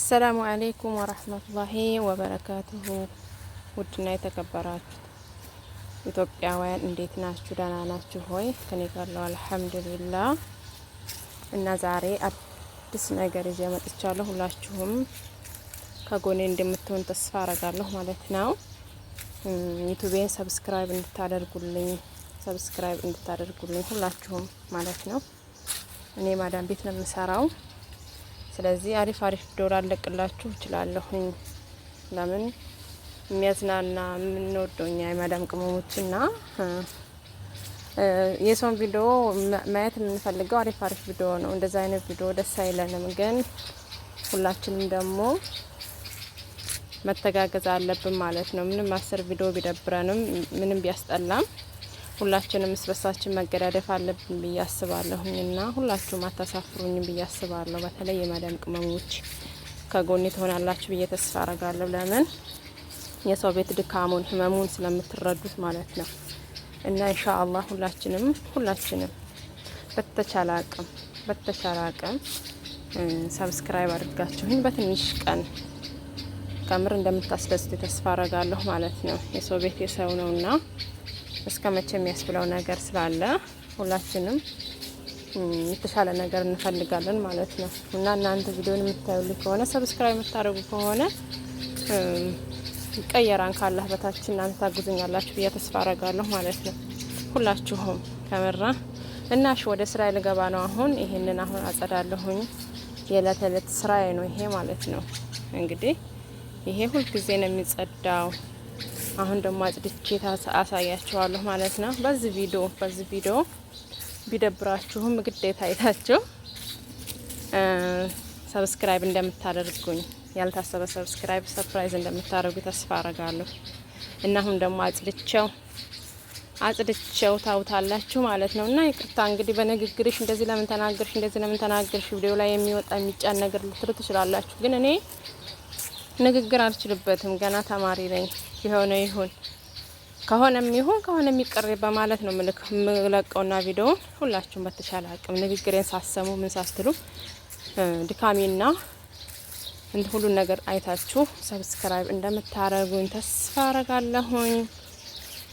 አሰላሙ አለይኩም ወራህመቱላሂ ወበረካቱሁ። ውድና የተከበራችሁ ኢትዮጵያውያን እንዴት ናችሁ? ደህና ናችሁ ሆይ? ከኔ ጋር ነው አልሐምዱሊላህ። እና ዛሬ አዲስ ነገር ይዤ መጥቻለሁ። ሁላችሁም ከጎኔ እንደምትሆን ተስፋ አረጋለሁ ማለት ነው። ዩቲዩቤን ሰብስክራይብ እንድታደርጉልኝ ሁላችሁም ማለት ነው። እኔ ማዳም ቤት ነው የምሰራው። ስለዚህ አሪፍ ቪዲዮ ላለቅላችሁ እችላለሁኝ። ለምን የሚያዝናና የምንወደውኛ የማዳም ቅመሞችና የሰውን ቪዲዮ ማየት የምንፈልገው አሪፍ ቪዲዮ ነው። እንደዛ አይነት ቪዲዮ ደስ አይለንም፣ ግን ሁላችንም ደግሞ መተጋገዝ አለብን ማለት ነው። ምንም 10 ቪዲዮ ቢደብረንም ምንም ቢያስጠላም ሁላችንም እስበሳችን መገዳደፍ አለብን ብዬ አስባለሁኝና ሁላችሁም አታሳፍሩኝም ብዬ አስባለሁ። በተለይ የማዳም ቅመሞች ከጎኔ ትሆናላችሁ ብዬ ተስፋ አረጋለሁ። ለምን የሰው ቤት ድካሙን ህመሙን ስለምትረዱት ማለት ነው። እና ኢንሻአላህ ሁላችንም በተቻለ አቅም ሰብስክራይብ አድርጋችሁኝ በትንሽ ቀን ከምር እንደምታስደስቱ ተስፋ አረጋለሁ ማለት ነው። የሰው ቤት የሰው ነውና እስከ መቼ የሚያስብለው ነገር ስላለ ሁላችንም የተሻለ ነገር እንፈልጋለን ማለት ነው። እና እናንተ ቪዲዮን የምታዩልኝ ከሆነ ሰብስክራይብ የምታደርጉ ከሆነ ቀየራን ካላህ በታች እናንተ ታግዙኛላችሁ ብዬ ተስፋ አረጋለሁ ማለት ነው። ሁላችሁም ከመራ እና ወደ ስራ ልገባ ነው አሁን። ይሄንን አሁን አጸዳለሁኝ። የዕለት ተዕለት ስራዬ ነው ይሄ ማለት ነው። እንግዲህ ይሄ ሁልጊዜ ነው የሚጸዳው። አሁን ደግሞ አጽድቼ አሳያችኋለሁ ማለት ነው። በዚህ ቪዲዮ ቢደብራችሁም ግዴታ አይታችሁ ሰብስክራይብ እንደምታደርጉኝ ያልታሰበ ሰብስክራይብ ሰርፕራይዝ እንደምታደርጉ ተስፋ አረጋለሁ። እና አሁን ደግሞ አጽድቼው ታውታላችሁ ማለት ነው። እና ይቅርታ እንግዲህ በንግግርሽ እንደዚህ ለምን ተናገርሽ ቪዲዮ ላይ የሚወጣ የሚጫን ነገር ልትሉ ትችላላችሁ። ግን እኔ ንግግር አልችልበትም፣ ገና ተማሪ ነኝ። ይሁን ከሆነም ይቀር በማለት ነው ምለቀውና ቪዲዮ ሁላችሁም በተሻለ አቅም ንግግሬን ሳሰሙ ምን ሳስትሉ ድካሜና ሁሉ ነገር አይታችሁ ሰብስክራይብ እንደምታረጉኝ ተስፋ አረጋለሁኝ።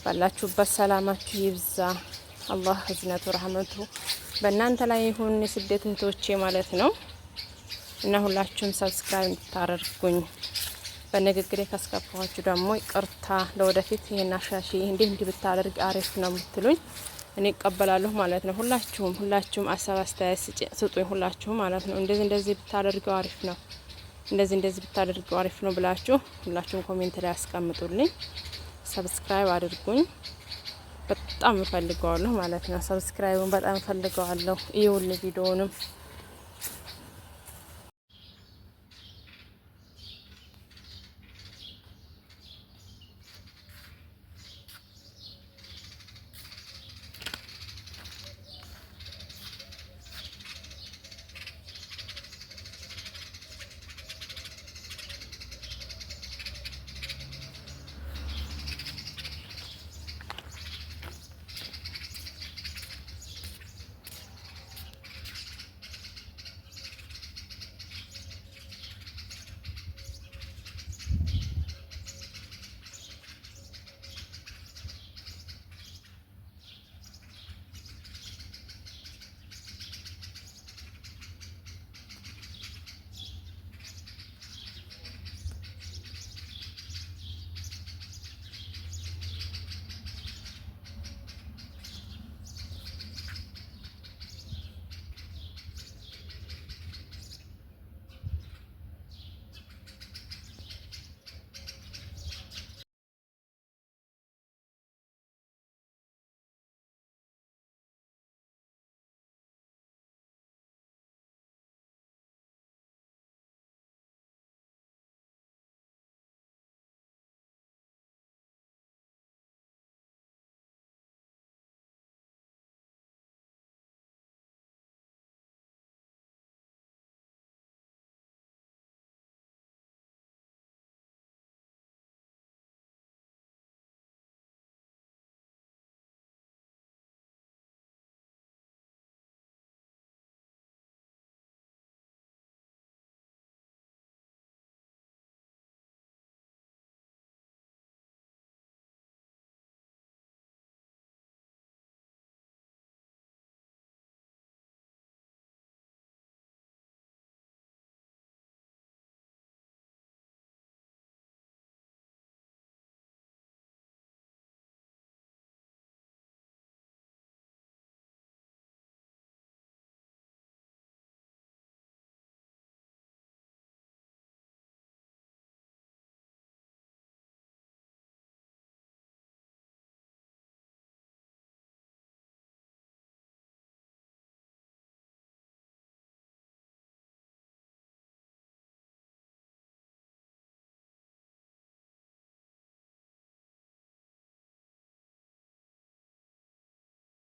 ባላችሁበት ሰላማችሁ ይብዛ። አላህ ህዝነቱ ረህመቱ በእናንተ ላይ ይሁን፣ የስደት እህቶቼ ማለት ነው። እና ሁላችሁም ሰብስክራይብ እንድታደርጉኝ በንግግሬ ካስከፋችሁ ደግሞ ይቅርታ። ለወደፊት ይሄን አሻሺ እንዲህ ብታደርግ አሪፍ ነው የምትሉኝ እኔ እቀበላለሁ ማለት ነው። ሁላችሁም አስተያየት ስጡኝ። ሁላችሁም ማለት ነው እንደዚህ ብታደርገው አሪፍ ነው፣ እንደዚህ ብታደርገው አሪፍ ነው ብላችሁ ሁላችሁም ኮሜንት ላይ አስቀምጡልኝ። ሰብስክራይብ አድርጉኝ። በጣም እፈልገዋለሁ ማለት ነው። ሰብስክራይቡን በጣም እፈልገዋለሁ። ይሁን ቪዲዮውንም